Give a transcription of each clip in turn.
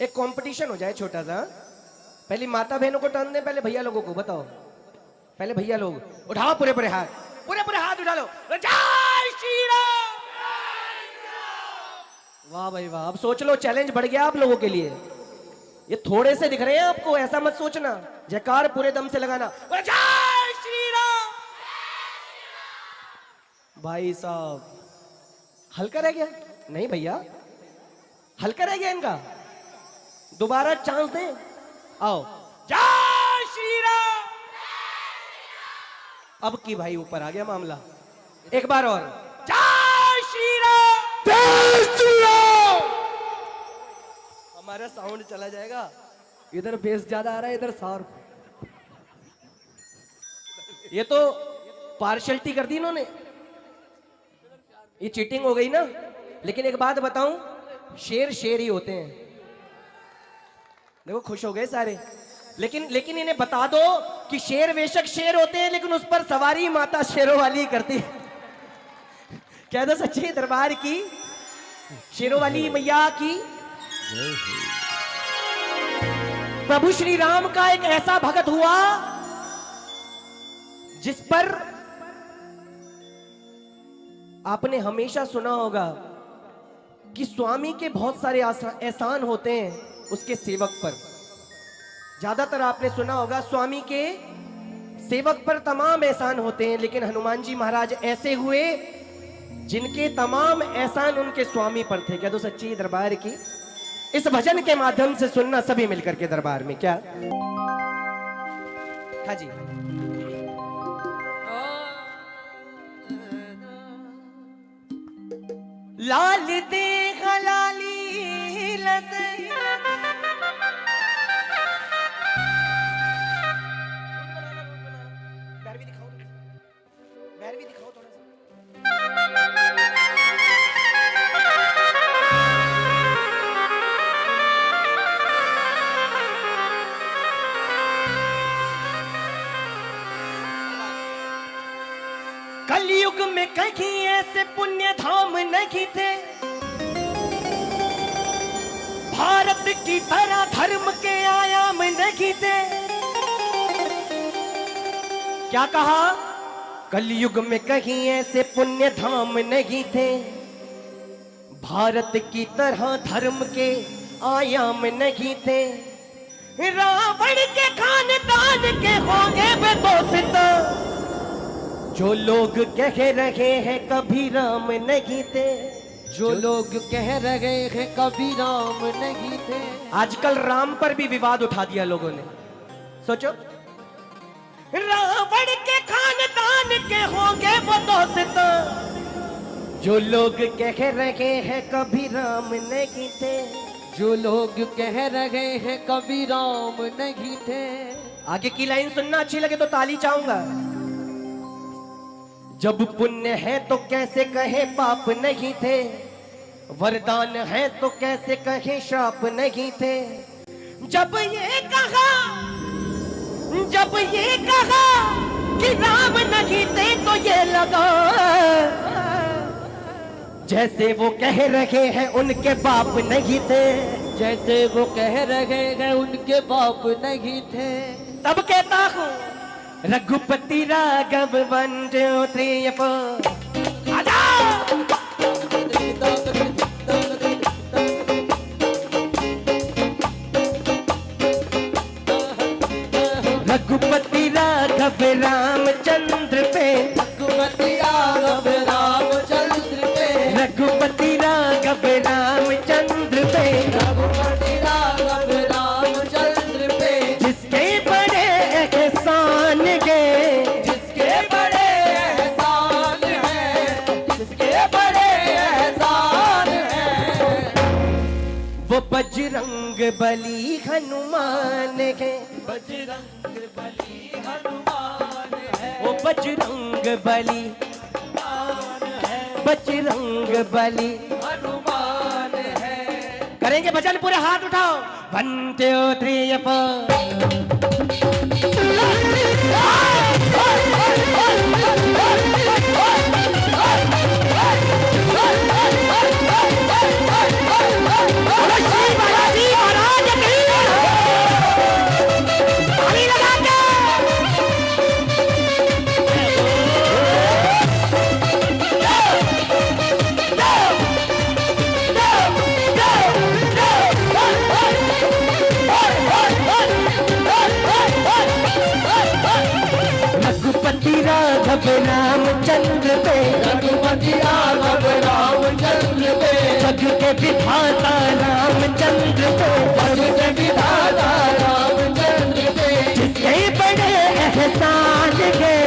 एक कंपटीशन हो जाए छोटा सा। पहले माता बहनों को टर्न दे, पहले भैया लोगों को बताओ। पहले भैया लोग उठाओ पूरे पूरे हाथ, पूरे पूरे हाथ उठा लो। जय श्री राम। वाह भाई वाह। अब सोच लो चैलेंज बढ़ गया आप लोगों के लिए। ये थोड़े से दिख रहे हैं आपको, ऐसा मत सोचना। जयकार पूरे दम से लगाना, जय श्री राम। भाई साहब हल्का रह गया? नहीं भैया हल्का रह गया इनका, दोबारा चांस दें। आओ, जय श्री राम। अब की भाई ऊपर आ गया मामला। एक बार और, जय श्री राम। जय श्री राम। हमारा साउंड चला जाएगा। इधर बेस ज्यादा आ रहा है, इधर सार। ये तो पार्शलिटी कर दी इन्होंने, ये चीटिंग हो गई ना। लेकिन एक बात बताऊं, शेर शेर ही होते हैं। देखो खुश हो गए सारे। लेकिन इन्हें बता दो कि शेर बेशक शेर होते हैं, लेकिन उस पर सवारी माता शेरों वाली करती है। कह दो सच्चे दरबार की शेरों वाली मैया की। प्रभु श्री राम का एक ऐसा भगत हुआ जिस पर आपने हमेशा सुना होगा कि स्वामी के बहुत सारे एहसान होते हैं उसके सेवक पर। ज्यादातर आपने सुना होगा स्वामी के सेवक पर तमाम एहसान होते हैं, लेकिन हनुमान जी महाराज ऐसे हुए जिनके तमाम एहसान उनके स्वामी पर थे। क्या तो सच्ची दरबार की। इस भजन के माध्यम से सुनना सभी मिलकर के दरबार में। क्या हाँ जी। लाल देख लाली लसे, भैरवी दिखाओ थोड़ा सा। कलयुग में कहीं ऐसे पुण्य धाम नहीं थे, भारत की तरह धर्म के आयाम नहीं थे। क्या कहा? कलयुग में कहीं ऐसे पुण्य धाम नहीं थे, भारत की तरह धर्म के आयाम नहीं थे। रावण के खानदान के होंगे वे दोस्त, जो लोग कह रहे हैं कभी राम नहीं थे। जो लोग कह रहे हैं कभी राम नहीं थे। आजकल राम पर भी विवाद उठा दिया लोगों ने। सोचो, रावण के खानदान के होंगे वो दोस्त, जो लोग कह रहे हैं कभी राम नहीं थे। जो लोग कह रहे हैं कभी राम नहीं थे। आगे की लाइन सुनना, अच्छी लगे तो ताली चाहूंगा। जब पुण्य है तो कैसे कहे पाप नहीं थे, वरदान है तो कैसे कहे श्राप नहीं थे। जब ये कहा कि राम नहीं थे तो ये लगा जैसे वो कह रहे हैं उनके बाप नहीं थे। जैसे वो कह रहे हैं उनके बाप नहीं थे। तब कहता हूँ रघुपति राघव 1 2 3 4 आजा। रघुपति राघव रामचंद्र पे, रघुपति राघव रामचंद्र पे, रघुपति राघव रामचंद्र पे, रघुपति राघव रामचंद्र पे। जिसके बड़े एहसान गे, जिसके बड़े एहसान हैं, जिसके बड़े एहसान हैं। वो बजरंग बली हनुमान है। बजरंग बली हनुमान है। वो बजरंग बली, बजरंग बली हनुमान है। करेंगे भजन, पूरे हाथ उठाओ। 1 2 3 4 श्री बालाजी तब रामचंद्र पे, रघुपतिया तब रामचंद्र पे, जग के विधाता रामचंद्र पे, जग के विधाता रामचंद्र पे, जिसके बड़े एहसान है,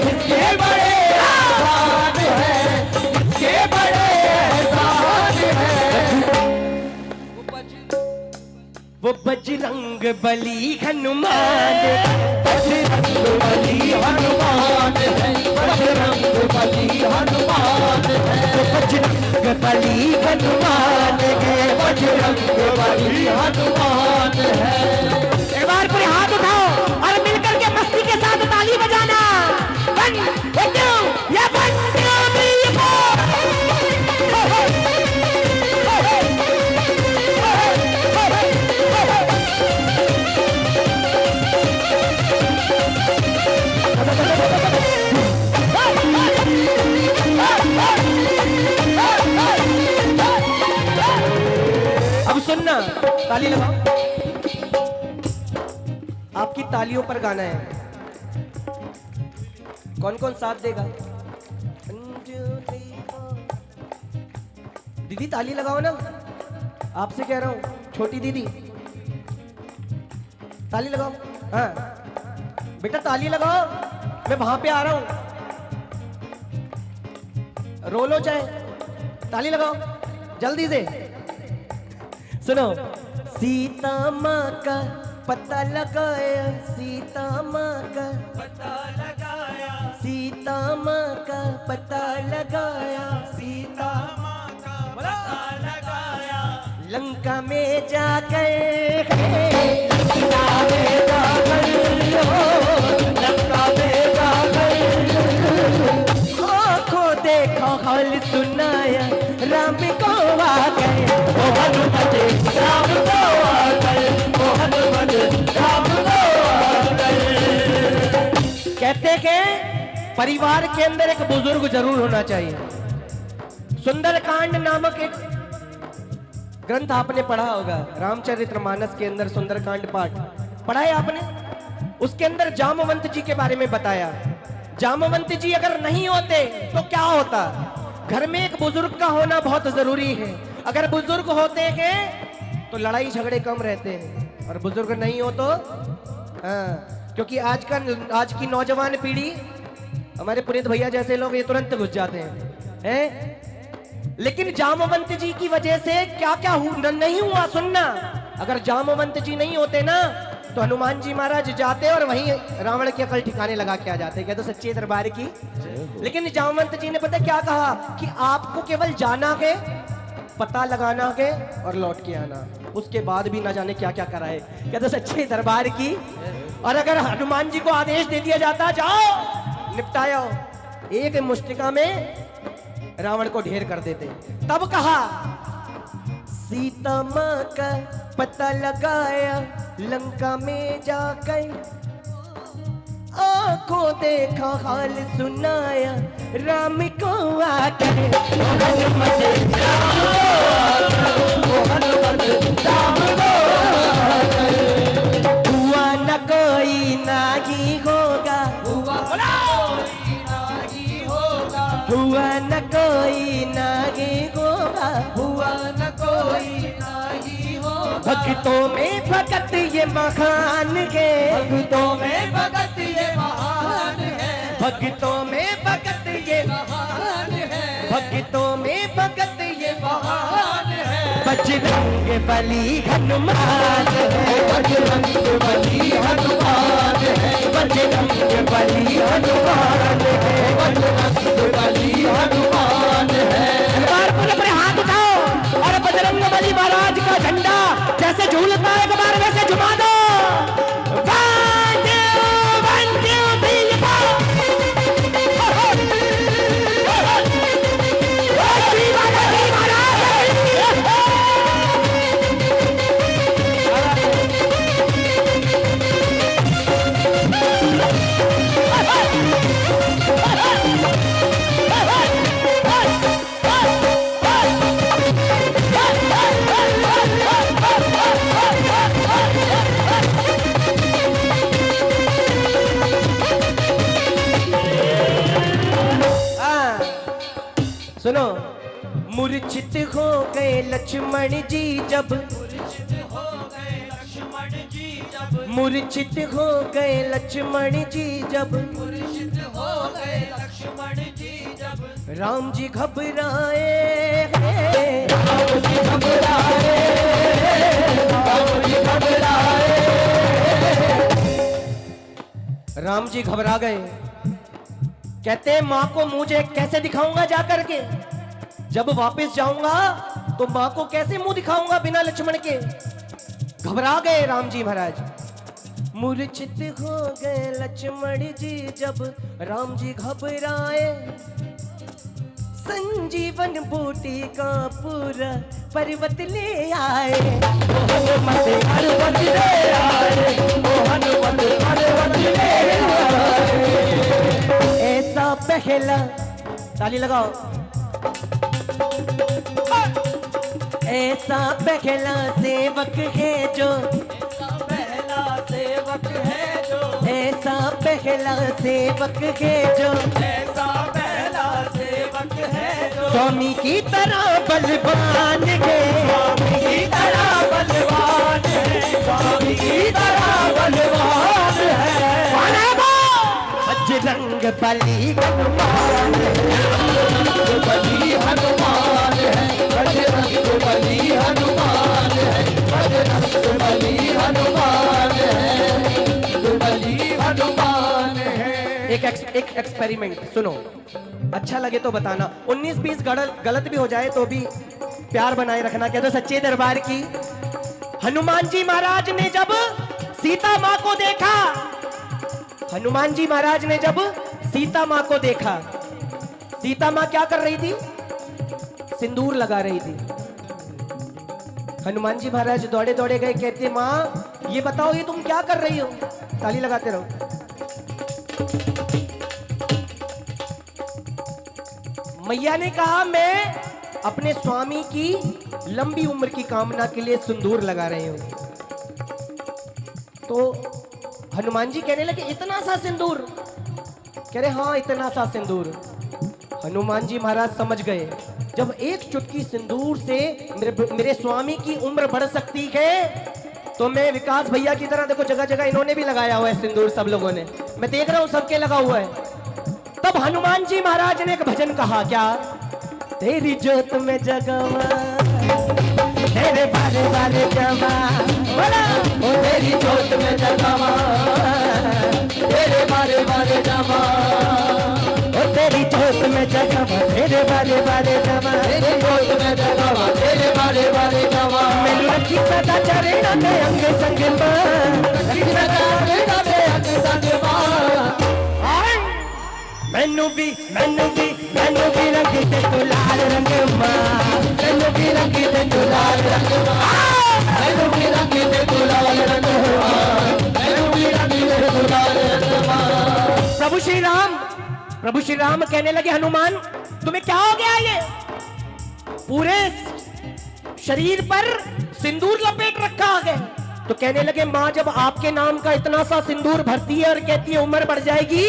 जिसके बड़े एहसान है, जिसके बड़े एहसान है। वो बजरंग बली हनुमान, बजरंग बली हनुमान है, बजरंग बली हनुमान है, वो बजरंग बली हनुमान है, बजरंग बली हनुमान है। एक बार पूरे हाथ उठाओ और मिलकर के मस्ती के साथ ताली बजाना। 1 2 या 1 2 3 अब सुनना, ताली लगाओ। आपकी तालियों पर गाना है। कौन कौन साथ देगा? दीदी ताली लगाओ ना, आपसे कह रहा हूं, छोटी दीदी ताली लगाओ। हाँ बेटा ताली लगाओ, मैं वहां पे आ रहा हूं। रो लो चाहे, ताली लगाओ जल्दी से। सुनो, सीता माँ का पता लगाया, सीता माँ का पता लगाया, सीता माँ का पता लगाया, सीता माँ का पता लगाया, लंका में जाकर, लंका में जाकर, लंका में जाकर, आँखों देखो हाल सुनाया, राम को आकर, ओ हनुमत राम को आकर, ओ हनुमत राम को आकर। कहते हैं परिवार के अंदर एक बुजुर्ग जरूर होना चाहिए। सुंदरकांड नामक एक ग्रंथ आपने पढ़ा होगा, रामचरितमानस के अंदर सुंदरकांड पाठ पढ़ा है आपने। उसके अंदर जामवंत जी के बारे में बताया। जामवंत जी अगर नहीं होते तो क्या होता? घर में एक बुजुर्ग का होना बहुत जरूरी है। अगर बुजुर्ग होते हैं तो लड़ाई झगड़े कम रहते हैं, और बुजुर्ग नहीं हो तो क्योंकि आज की नौजवान पीढ़ी, हमारे पुनीत भैया जैसे लोग ये तुरंत घुस जाते हैं। लेकिन जामवंत जी की वजह से क्या क्या नहीं हुआ सुनना। अगर जामवंत जी नहीं होते ना तो हनुमान जी महाराज जाते और वहीं रावण की अकल ठिकाने लगा के आ जाते। क्या तो सच्चे दरबार की। लेकिन जामवंत जी ने पता क्या कहा कि आपको केवल जाना है, पता लगाना है और लौट के आना, उसके बाद भी ना जाने क्या क्या कराए। क्या तो सच्चे दरबार की। और अगर हनुमान जी को आदेश दे दिया जाता जाओ निपटाओ, एक मुष्टिका में रावण को ढेर कर देते। तब कहा सीता माँ का पता लगाया, लंका में जाकर आंखों देखा हाल सुनाया, राम को आकर, हनुमत राम को आकर, हुआ न कोई नागी होगा, हुआ न कोई नागी होगा, हुआ न कोई नाही होगा। भक्तों में भगत ये महान है, भक्तों में भगत ये महान है, भक्तों में भगत ये, महान है, भक्तों में भगत ये महान है। बजरंग बली हनुमान है, बजरंग बली हनुमान है, बजरंग बली हनुमान है, बजरंग बली हनुमान है। एक बार पूरे अपने हाथ उठाओ और बजरंग बली महाराज का झंडा जैसे झूलता है एक बार वैसे झुमा दो। 1 2 3 लक्ष्मण जी जब मूर्छित हो गए लक्ष्मण जी जब राम जी घबराए राम जी घबरा गए। कहते हैं माँ को मुझे कैसे दिखाऊंगा जाकर के, जब वापस जाऊंगा तो माँ को कैसे मुंह दिखाऊंगा बिना लक्ष्मण के। घबरा गए राम जी महाराज। मूर्छित हो गए लक्ष्मण जी जब राम जी घबराए। संजीवन बूटी का पूरा पर्वत ले आए। हनुमत पर्वत ले आए, हनुमत पर्वत ले आए। ऐसा पहला, ताली लगाओ। ऐसा पहला सेवक है जो, ऐसा पहला सेवक है जो, ऐसा पहला सेवक है जो, ऐसा पहला सेवक है जो स्वामी की तरह बलवान है, स्वामी की तरह बलवान है, स्वामी की तरह बलवान है। बजरंग बली हनुमान बली हनुमान है, बजरंग बली हनुमान है, बजरंग बली हनुमान है, बली हनुमान है। एक एक्सपेरिमेंट सुनो, अच्छा लगे तो बताना। 19-20 गलत भी हो जाए तो भी प्यार बनाए रखना। कह दो सच्चे दरबार की। हनुमान जी महाराज ने जब सीता माँ को देखा, हनुमान जी महाराज ने जब सीता माँ को देखा, सीता माँ क्या कर रही थी? सिंदूर लगा रही थी। हनुमान जी महाराज दौड़े दौड़े गए, कहते माँ ये बताओ ये तुम क्या कर रही हो? ताली लगाते रहो। मैया ने कहा मैं अपने स्वामी की लंबी उम्र की कामना के लिए सिंदूर लगा रही हूं। तो हनुमान जी कहने लगे इतना सा सिंदूर? कह रहे हाँ इतना सा सिंदूर। हनुमान जी महाराज समझ गए जब एक चुटकी सिंदूर से मेरे स्वामी की उम्र बढ़ सकती है तो मैं विकास भैया की तरह, देखो जगह जगह इन्होंने भी लगाया हुआ है सिंदूर, सब लोगों ने, मैं देख रहा हूं सबके लगा हुआ है। तब हनुमान जी महाराज ने एक भजन कहा, क्या? तेरी जोत में जगवा तेरे बारे बारे जमा, बोला ओ तेरी जोत में जगवा तेरे बारे बारे जमा, ओ तेरी जोत में जगवा तेरे बारे बारे जमा, तेरी जोत में जगवा तेरे बारे बारे जमा। मैनू रखी सदा चरणा दे अंग संग मां, रखी सदा चरणा दे अंग संग मां। मैनू भी रंगी ते तू लाल रंग मां, मैनू भी रंगी ते तू लाल रंग मां, मैनू भी रंगी ते तू लाल रंग मां, मैनू भी रंगी ते तू लाल रंग मां। प्रभु श्री राम कहने लगे हनुमान तुम्हें क्या हो गया? ये पूरे शरीर पर सिंदूर लपेट रखा है। तो कहने लगे माँ जब आपके नाम का इतना सा सिंदूर भरती है और कहती है उम्र बढ़ जाएगी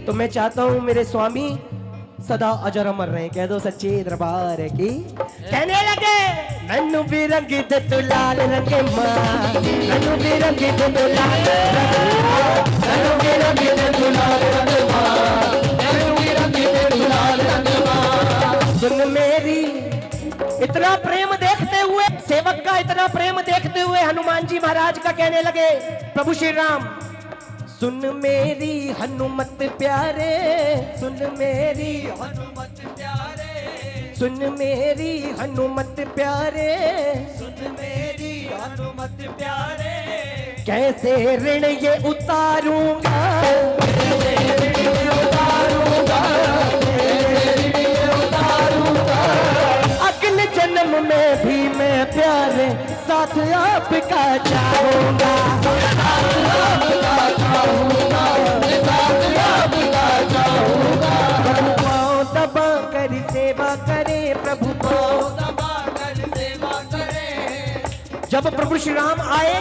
तो मैं चाहता हूं मेरे स्वामी सदा अजर अमर रहे। कह दो सच्चे दरबार की। कहने लगे नन्नू भी रंगी ते तू लाल रंग मां, नन्नू भी रंगी ते तू लाल रंग, नन्नू भी रंगी ते तू लाल रंग मां, नन्नू भी रंगी ते तू लाल रंग मां। सुन मेरी, इतना प्रेम देखते हुए, सेवक का इतना प्रेम देखते हुए हनुमान जी महाराज का कहने लगे प्रभु श्री राम, सुन मेरी हनुमत प्यारे, सुन मेरी हनुमत प्यारे, सुन मेरी हनुमत प्यारे, सुन मेरी हनुमत प्यारे। कैसे ऋण ये उतारूंगा, कैसे ऋण ये उतारूंगा, कैसे ऋण ये उतारूंगा। अगले जन्म में भी मैं प्यारे साथ आपका चाहूंगा, प्रभु पाँव दबा कर सेवा करे, प्रभु पाँव दबा कर सेवा करे। जब प्रभु श्री राम आए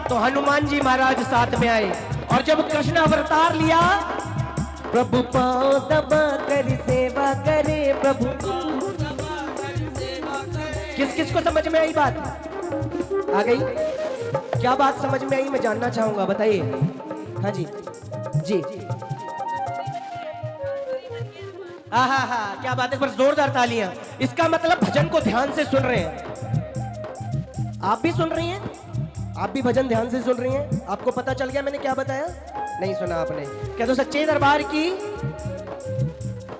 तो हनुमान जी महाराज साथ में आए और जब कृष्ण अवतार लिया प्रभु पाँव दबा कर सेवा करे, प्रभु किस किस को समझ में आई बात? आ गई? क्या बात समझ में आई मैं जानना चाहूंगा, बताइए। हाँ जी जी। हा, क्या बात है, पर जोरदार तालियां। इसका मतलब भजन को ध्यान से सुन रहे हैं। आप भी सुन रही हैं? आप भी भजन ध्यान से सुन रही हैं? आपको पता चल गया मैंने क्या बताया? नहीं सुना आपने? क्या तो सच्चे दरबार की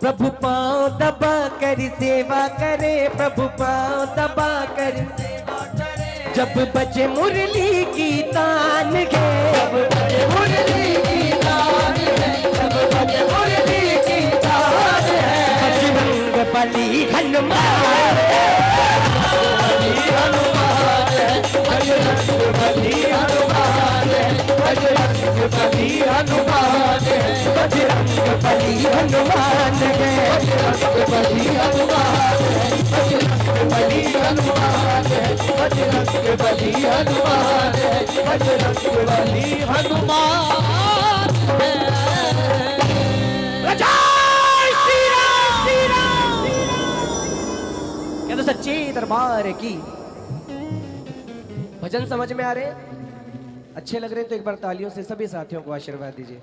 प्रभु पांव दबा कर सेवा करे, प्रभु पांव दबा कर सेवा करे, जब बजे मुरली की तान गे, जब बजे मुरली की तान है, जब बजे मुरली की तान है, बजरंग बली हनुमान, बजरंग बली हनुमान, बजरंग बली हनुमान, बजरंग बली हनुमान है, बजरंग बली हनुमान, बजरंग बली हनुमान, बजरंग बली हनुमान, बजरंग बली हनुमान। जय श्री राम, श्री राम। क्या तो सच्चे दरबार की भजन समझ में आ रहे हैं? अच्छे लग रहे हैं तो एक बार तालियों से सभी साथियों को आशीर्वाद दीजिए।